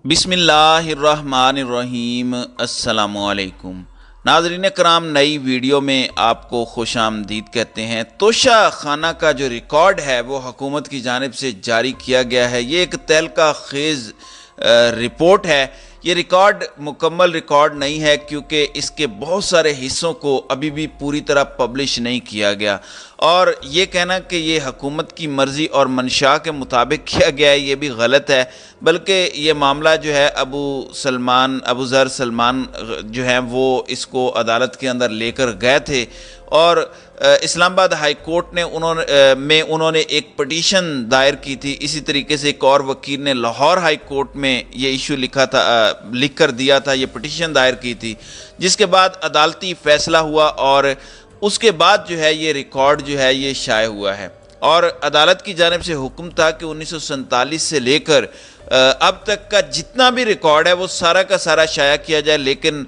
بسم اللہ الرحمن الرحیم۔ السلام علیکم ناظرین کرام، نئی ویڈیو میں آپ کو خوش آمدید کہتے ہیں۔ توشہ خانہ کا جو ریکارڈ ہے وہ حکومت کی جانب سے جاری کیا گیا ہے۔ یہ ایک تہلکہ خیز رپورٹ ہے۔ یہ ریکارڈ مکمل ریکارڈ نہیں ہے کیونکہ اس کے بہت سارے حصوں کو ابھی بھی پوری طرح پبلش نہیں کیا گیا، اور یہ کہنا کہ یہ حکومت کی مرضی اور منشا کے مطابق کیا گیا ہے یہ بھی غلط ہے، بلکہ یہ معاملہ جو ہے ابو ذر سلمان جو ہیں وہ اس کو عدالت کے اندر لے کر گئے تھے، اور اسلام آباد ہائی کورٹ نے انہوں نے ایک پٹیشن دائر کی تھی۔ اسی طریقے سے ایک اور وکیل نے لاہور ہائی کورٹ میں یہ ایشو لکھ کر دیا تھا، یہ پٹیشن دائر کی تھی، جس کے بعد عدالتی فیصلہ ہوا اور اس کے بعد جو ہے یہ ریکارڈ جو ہے یہ شائع ہوا ہے، اور عدالت کی جانب سے حکم تھا کہ 1947 سے لے کر اب تک کا جتنا بھی ریکارڈ ہے وہ سارا کا سارا شائع کیا جائے، لیکن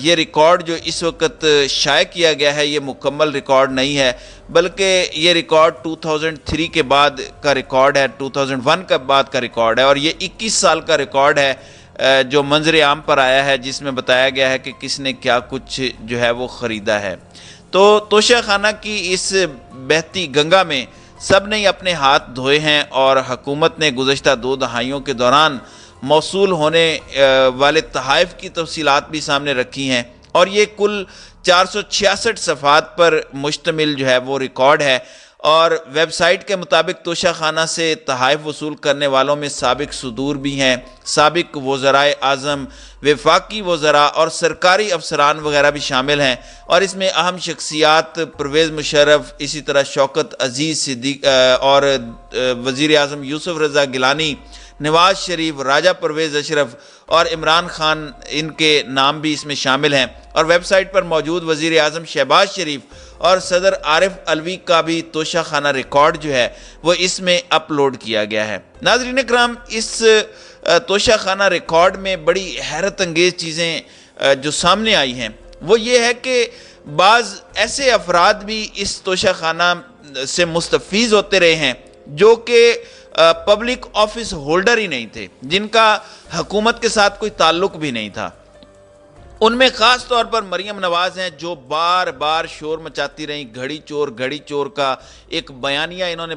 یہ ریکارڈ جو اس وقت شائع کیا گیا ہے یہ مکمل ریکارڈ نہیں ہے، بلکہ یہ ریکارڈ 2003 کے بعد کا ریکارڈ ہے، 2001 کے بعد کا ریکارڈ ہے، اور یہ 21 سال کا ریکارڈ ہے جو منظر عام پر آیا ہے، جس میں بتایا گیا ہے کہ کس نے کیا کچھ جو ہے وہ خریدا ہے۔ تو توشہ خانہ کی اس بہتی گنگا میں سب نے اپنے ہاتھ دھوئے ہیں، اور حکومت نے گزشتہ 2 دہائیوں کے دوران موصول ہونے والے تحائف کی تفصیلات بھی سامنے رکھی ہیں، اور یہ کل 466 صفحات پر مشتمل جو ہے وہ ریکارڈ ہے، اور ویب سائٹ کے مطابق توشہ خانہ سے تحائف وصول کرنے والوں میں سابق صدور بھی ہیں، سابق وزرائے اعظم، وفاقی وزراء اور سرکاری افسران وغیرہ بھی شامل ہیں، اور اس میں اہم شخصیات پرویز مشرف، اسی طرح شوکت عزیز صدیق اور وزیر اعظم یوسف رضا گیلانی، نواز شریف، راجہ پرویز اشرف اور عمران خان، ان کے نام بھی اس میں شامل ہیں، اور ویب سائٹ پر موجود وزیر اعظم شہباز شریف اور صدر عارف علوی کا بھی توشہ خانہ ریکارڈ جو ہے وہ اس میں اپلوڈ کیا گیا ہے۔ ناظرین کرام، اس توشہ خانہ ریکارڈ میں بڑی حیرت انگیز چیزیں جو سامنے آئی ہیں وہ یہ ہے کہ بعض ایسے افراد بھی اس توشہ خانہ سے مستفیض ہوتے رہے ہیں جو کہ پبلک آفس ہولڈر ہی نہیں تھے، جن کا حکومت کے ساتھ کوئی تعلق بھی نہیں تھا۔ ان میں خاص طور پر مریم نواز ہیں جو بار بار شور مچاتی رہیں، گھڑی چور کا ایک بیانیہ انہوں نے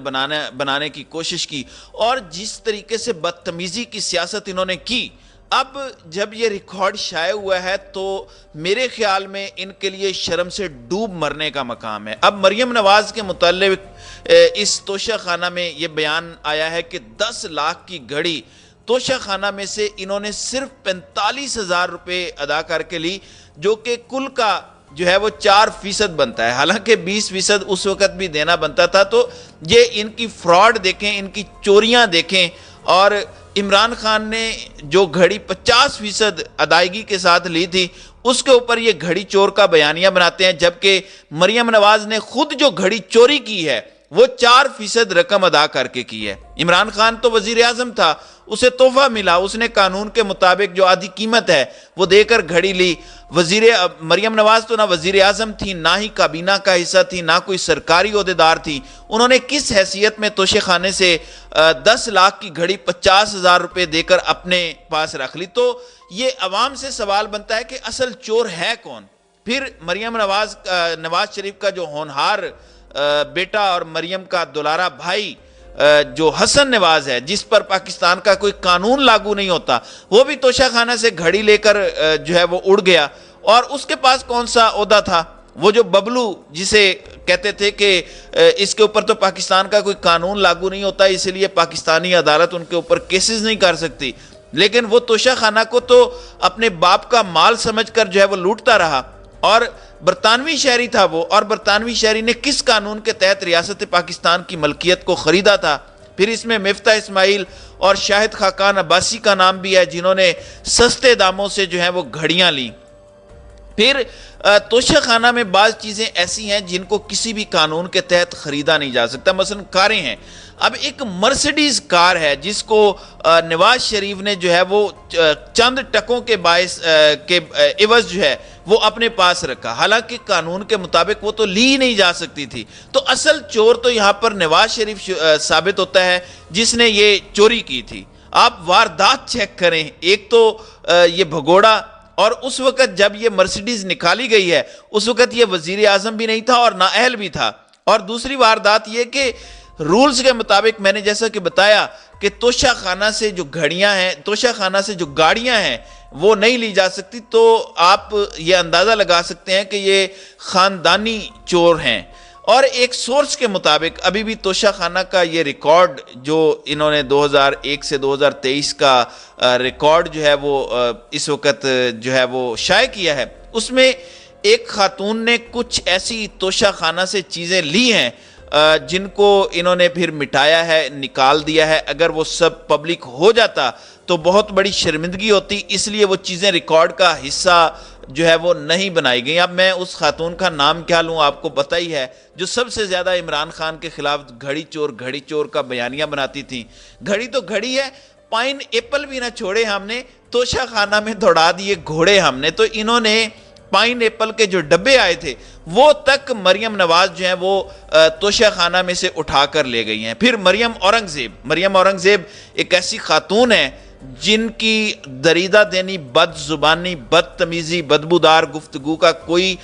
بنانے کی کوشش کی، اور جس طریقے سے بدتمیزی کی سیاست انہوں نے کی۔ اب جب یہ ریکارڈ شائع ہوا ہے تو میرے خیال میں ان کے لیے شرم سے ڈوب مرنے کا مقام ہے۔ اب مریم نواز کے متعلق اس توشہ خانہ میں یہ بیان آیا ہے کہ 10 لاکھ کی گھڑی توشہ خانہ میں سے انہوں نے صرف 45,000 روپے ادا کر کے لی، جو کہ کل کا جو ہے وہ 4% بنتا ہے، حالانکہ 20% اس وقت بھی دینا بنتا تھا۔ تو یہ ان کی فراڈ دیکھیں، ان کی چوریاں دیکھیں، اور عمران خان نے جو گھڑی 50% ادائیگی کے ساتھ لی تھی اس کے اوپر یہ گھڑی چور کا بیانیہ بناتے ہیں، جبکہ مریم نواز نے خود جو گھڑی چوری کی ہے وہ 4% رقم ادا کر کے کی ہے۔ عمران خان تو وزیر اعظم تھا، اسے تحفہ ملا، اس نے قانون کے مطابق جو آدھی قیمت ہے وہ دے کر گھڑی لی۔ مریم نواز تو نہ وزیر اعظم تھی، نہ ہی کابینہ کا حصہ تھی، نہ کوئی سرکاری عہدیدار تھی، انہوں نے کس حیثیت میں توشہ خانے سے 10 لاکھ کی گھڑی 50,000 روپے دے کر اپنے پاس رکھ لی؟ تو یہ عوام سے سوال بنتا ہے کہ اصل چور ہے کون؟ پھر مریم نواز شریف کا جو ہونہار بیٹا اور مریم کا دلارا بھائی جو حسن نواز ہے، جس پر پاکستان کا کوئی قانون لاگو نہیں ہوتا، وہ بھی توشہ خانہ سے گھڑی لے کر جو ہے وہ اڑ گیا، اور اس کے پاس کون سا عہدہ تھا؟ وہ جو ببلو جسے کہتے تھے کہ اس کے اوپر تو پاکستان کا کوئی قانون لاگو نہیں ہوتا، اس لیے پاکستانی عدالت ان کے اوپر کیسز نہیں کر سکتی، لیکن وہ توشہ خانہ کو تو اپنے باپ کا مال سمجھ کر جو ہے وہ لوٹتا رہا، اور برطانوی شہری تھا وہ، اور برطانوی شہری نے کس قانون کے تحت ریاست پاکستان کی ملکیت کو خریدا تھا؟ پھر اس میں مفتاح اسماعیل اور شاہد خاقان عباسی کا نام بھی ہے، جنہوں نے سستے داموں سے جو ہیں وہ گھڑیاں لیں۔ پھر توشہ خانہ میں بعض چیزیں ایسی ہیں جن کو کسی بھی قانون کے تحت خریدا نہیں جا سکتا، مثلا کاریں ہیں۔ اب ایک مرسیڈیز کار ہے جس کو نواز شریف نے جو ہے وہ چند ٹکوں کے باعث کے عوض جو ہے وہ اپنے پاس رکھا، حالانکہ قانون کے مطابق وہ تو لی نہیں جا سکتی تھی۔ تو اصل چور تو یہاں پر نواز شریف ثابت ہوتا ہے جس نے یہ چوری کی تھی۔ آپ واردات چیک کریں، ایک تو یہ بھگوڑا، اور اس وقت جب یہ مرسیڈیز نکالی گئی ہے اس وقت یہ وزیر اعظم بھی نہیں تھا اور نااہل بھی تھا، اور دوسری واردات یہ کہ رولز کے مطابق میں نے جیسا کہ بتایا کہ توشہ خانہ سے جو گھڑیاں ہیں، توشہ خانہ سے جو گاڑیاں ہیں وہ نہیں لی جا سکتی، تو آپ یہ اندازہ لگا سکتے ہیں کہ یہ خاندانی چور ہیں۔ اور ایک سورس کے مطابق ابھی بھی توشہ خانہ کا یہ ریکارڈ جو انہوں نے 2001 سے 2023 کا ریکارڈ جو ہے وہ اس وقت جو ہے وہ شائع کیا ہے، اس میں ایک خاتون نے کچھ ایسی توشہ خانہ سے چیزیں لی ہیں جن کو انہوں نے پھر مٹایا ہے، نکال دیا ہے۔ اگر وہ سب پبلک ہو جاتا تو بہت بڑی شرمندگی ہوتی، اس لیے وہ چیزیں ریکارڈ کا حصہ جو ہے وہ نہیں بنائی گئی۔ اب میں اس خاتون کا نام کیا لوں، آپ کو پتہ ہی ہے، جو سب سے زیادہ عمران خان کے خلاف گھڑی چور کا بیانیہ بناتی تھی۔ گھڑی تو گھڑی ہے، پائن ایپل بھی نہ چھوڑے ہم نے، توشہ خانہ میں دوڑا دیے گھوڑے ہم نے۔ تو انہوں نے پائن ایپل کے جو ڈبے آئے تھے وہ تک مریم نواز جو ہیں وہ توشہ خانہ میں سے اٹھا کر لے گئی ہیں۔ پھر مریم اورنگزیب ایک ایسی خاتون ہے جن کی دریدہ دینی، بد زبانی، بدتمیزی، بدبودار گفتگو کا کوئی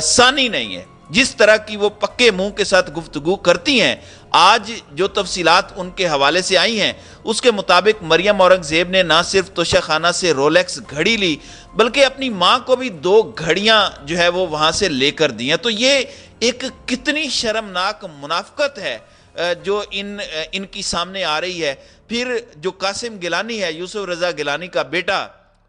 ثانی نہیں ہے۔ جس طرح کی وہ پکے منہ کے ساتھ گفتگو کرتی ہیں، آج جو تفصیلات ان کے حوالے سے آئی ہیں اس کے مطابق مریم اورنگزیب نے نہ صرف توشہ خانہ سے رولیکس گھڑی لی بلکہ اپنی ماں کو بھی 2 گھڑیاں جو ہے وہ وہاں سے لے کر دی ہیں۔ تو یہ ایک کتنی شرمناک منافقت ہے جو ان کی سامنے آ رہی ہے۔ پھر جو قاسم گیلانی ہے، یوسف رضا گیلانی کا بیٹا،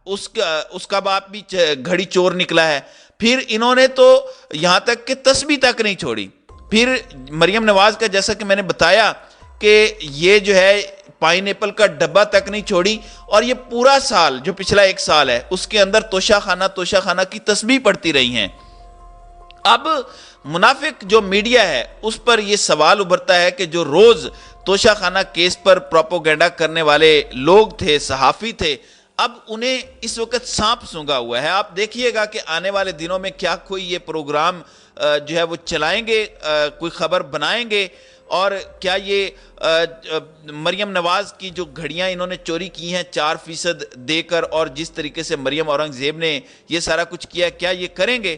اس کا باپ بھی گھڑی چور نکلا ہے۔ پھر انہوں نے تو یہاں تک کہ تسبیح تک نہیں چھوڑی۔ پھر مریم نواز کا جیسا کہ میں نے بتایا کہ یہ جو ہے پائن ایپل کا ڈبہ تک نہیں چھوڑی، اور یہ پورا سال جو پچھلا 1 سال ہے اس کے اندر توشہ خانہ کی تسبیح پڑھتی رہی ہیں۔ اب منافق جو میڈیا ہے اس پر یہ سوال ابھرتا ہے کہ جو روز توشہ خانہ کیس پر پروپیگنڈا کرنے والے لوگ تھے، صحافی تھے، اب انہیں اس وقت سانپ سونگا ہوا ہے۔ آپ دیکھیے گا کہ آنے والے دنوں میں کیا کوئی یہ پروگرام جو ہے وہ چلائیں گے، کوئی خبر بنائیں گے، اور کیا یہ مریم نواز کی جو گھڑیاں انہوں نے چوری کی ہیں 4% دے کر، اور جس طریقے سے مریم اورنگزیب نے یہ سارا کچھ کیا، کیا یہ کریں گے؟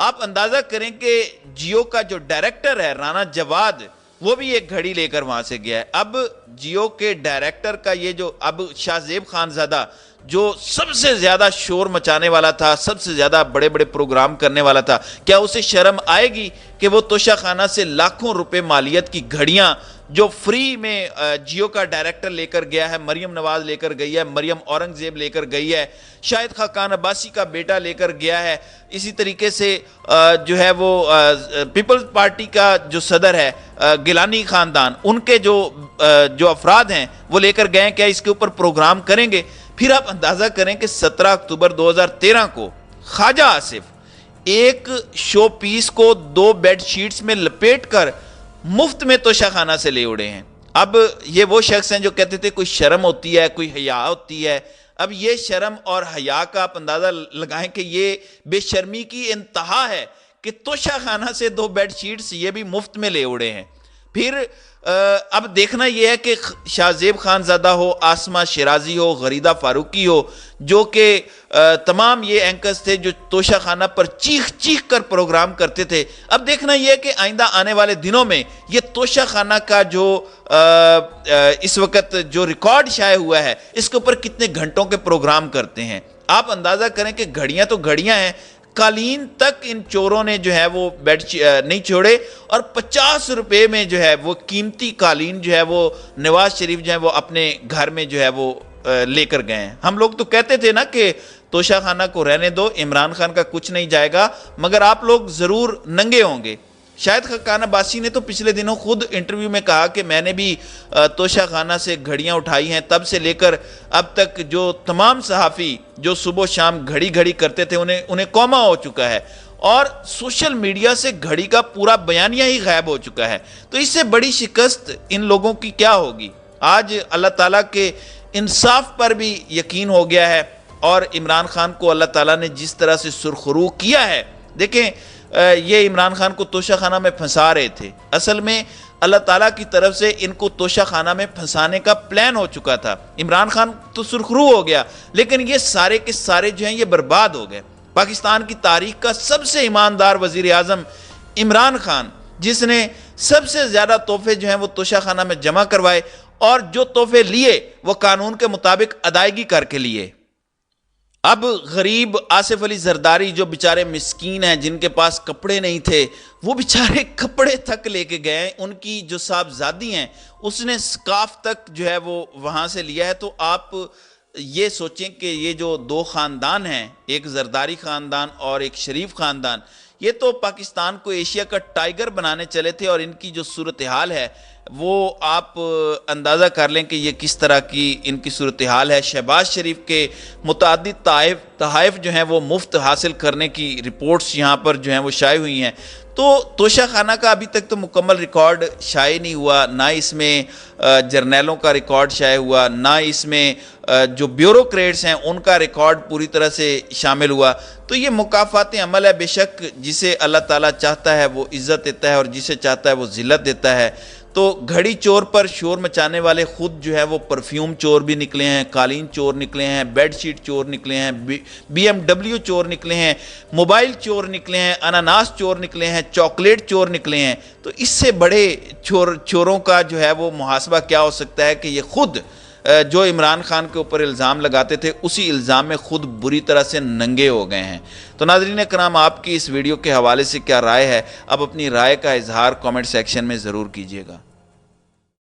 آپ اندازہ کریں کہ جیو کا جو ڈائریکٹر ہے رانا جواد، وہ بھی ایک گھڑی لے کر وہاں سے گیا ہے۔ اب جیو کے ڈائریکٹر کا یہ جو اب شاہ زیب خان زادہ جو سب سے زیادہ شور مچانے والا تھا، سب سے زیادہ بڑے بڑے پروگرام کرنے والا تھا، کیا اسے شرم آئے گی کہ وہ توشہ خانہ سے لاکھوں روپے مالیت کی گھڑیاں جو فری میں جیو کا ڈائریکٹر لے کر گیا ہے، مریم نواز لے کر گئی ہے، مریم اورنگزیب لے کر گئی ہے، شاہد خاقان عباسی کا بیٹا لے کر گیا ہے، اسی طریقے سے جو ہے وہ پیپلز پارٹی کا جو صدر ہے گیلانی خاندان، ان کے جو افراد ہیں وہ لے کر گئے ہیں، کیا اس کے اوپر پروگرام کریں گے؟ پھر آپ اندازہ کریں کہ 17 اکتوبر 2013 کو خواجہ آصف ایک شو پیس کو 2 بیڈ شیٹس میں لپیٹ کر مفت میں توشہ خانہ سے لے اڑے ہیں۔ اب یہ وہ شخص ہیں جو کہتے تھے کوئی شرم ہوتی ہے، کوئی حیا ہوتی ہے۔ اب یہ شرم اور حیا کا آپ اندازہ لگائیں کہ یہ بے شرمی کی انتہا ہے کہ توشہ خانہ سے 2 بیڈ شیٹس یہ بھی مفت میں لے اڑے ہیں۔ پھر اب دیکھنا یہ ہے کہ شاہ زیب خان زادہ ہو، آسمہ شیرازی ہو، غریدہ فاروقی ہو، جو کہ تمام یہ اینکرز تھے جو توشہ خانہ پر چیخ کر پروگرام کرتے تھے۔ اب دیکھنا یہ ہے کہ آئندہ آنے والے دنوں میں یہ توشہ خانہ کا جو اس وقت جو ریکارڈ شائع ہوا ہے اس کے اوپر کتنے گھنٹوں کے پروگرام کرتے ہیں۔ آپ اندازہ کریں کہ گھڑیاں تو گھڑیاں ہیں، قالین تک ان چوروں نے جو ہے وہ نہیں چھوڑے، اور 50 روپے میں جو ہے وہ قیمتی قالین جو ہے وہ نواز شریف جو ہے وہ اپنے گھر میں جو ہے وہ لے کر گئے ہیں۔ ہم لوگ تو کہتے تھے نا کہ توشہ خانہ کو رہنے دو، عمران خان کا کچھ نہیں جائے گا، مگر آپ لوگ ضرور ننگے ہوں گے۔ شاہد خاقان عباسی نے تو پچھلے دنوں خود انٹرویو میں کہا کہ میں نے بھی توشہ خانہ سے گھڑیاں اٹھائی ہیں، تب سے لے کر اب تک جو تمام صحافی جو صبح و شام گھڑی کرتے تھے انہیں کوما ہو چکا ہے، اور سوشل میڈیا سے گھڑی کا پورا بیانیہ ہی غائب ہو چکا ہے۔ تو اس سے بڑی شکست ان لوگوں کی کیا ہوگی؟ آج اللہ تعالیٰ کے انصاف پر بھی یقین ہو گیا ہے، اور عمران خان کو اللہ تعالیٰ نے جس طرح سے سرخرو کیا ہے، دیکھیں یہ عمران خان کو توشہ خانہ میں پھنسا رہے تھے، اصل میں اللہ تعالیٰ کی طرف سے ان کو توشہ خانہ میں پھنسانے کا پلان ہو چکا تھا۔ عمران خان تو سرخرو ہو گیا، لیکن یہ سارے کے سارے جو ہیں یہ برباد ہو گئے۔ پاکستان کی تاریخ کا سب سے ایماندار وزیر اعظم عمران خان، جس نے سب سے زیادہ تحفے جو ہیں وہ توشہ خانہ میں جمع کروائے، اور جو تحفے لیے وہ قانون کے مطابق ادائیگی کر کے لیے۔ اب غریب آصف علی زرداری جو بیچارے مسکین ہیں، جن کے پاس کپڑے نہیں تھے، وہ بیچارے کپڑے تک لے کے گئے ہیں۔ ان کی جو صاحبزادی ہیں اس نے سکارف تک جو ہے وہ وہاں سے لیا ہے۔ تو آپ یہ سوچیں کہ یہ جو دو خاندان ہیں، ایک زرداری خاندان اور ایک شریف خاندان، یہ تو پاکستان کو ایشیا کا ٹائیگر بنانے چلے تھے، اور ان کی جو صورتحال ہے وہ آپ اندازہ کر لیں کہ یہ کس طرح کی ان کی صورتحال ہے۔ شہباز شریف کے متعدد تحائف جو ہیں وہ مفت حاصل کرنے کی رپورٹس یہاں پر جو ہیں وہ شائع ہوئی ہیں۔ تو توشہ خانہ کا ابھی تک تو مکمل ریکارڈ شائع نہیں ہوا، نہ اس میں جرنیلوں کا ریکارڈ شائع ہوا، نہ اس میں جو بیوروکریٹس ہیں ان کا ریکارڈ پوری طرح سے شامل ہوا۔ تو یہ مکافات عمل ہے، بے شک جسے اللہ تعالیٰ چاہتا ہے وہ عزت دیتا ہے، اور جسے چاہتا ہے وہ ذلت دیتا ہے۔ تو گھڑی چور پر شور مچانے والے خود جو ہے وہ پرفیوم چور بھی نکلے ہیں، قالین چور نکلے ہیں، بیڈ شیٹ چور نکلے ہیں، BMW چور نکلے ہیں، موبائل چور نکلے ہیں، اناناس چور نکلے ہیں، چاکلیٹ چور نکلے ہیں۔ تو اس سے بڑے چوروں کا جو ہے وہ محاسبہ کیا ہو سکتا ہے کہ یہ خود جو عمران خان کے اوپر الزام لگاتے تھے اسی الزام میں خود بری طرح سے ننگے ہو گئے ہیں۔ تو ناظرین کرام، آپ کی اس ویڈیو کے حوالے سے کیا رائے ہے؟ اب اپنی رائے کا اظہار کامنٹ سیکشن میں ضرور کیجیے گا۔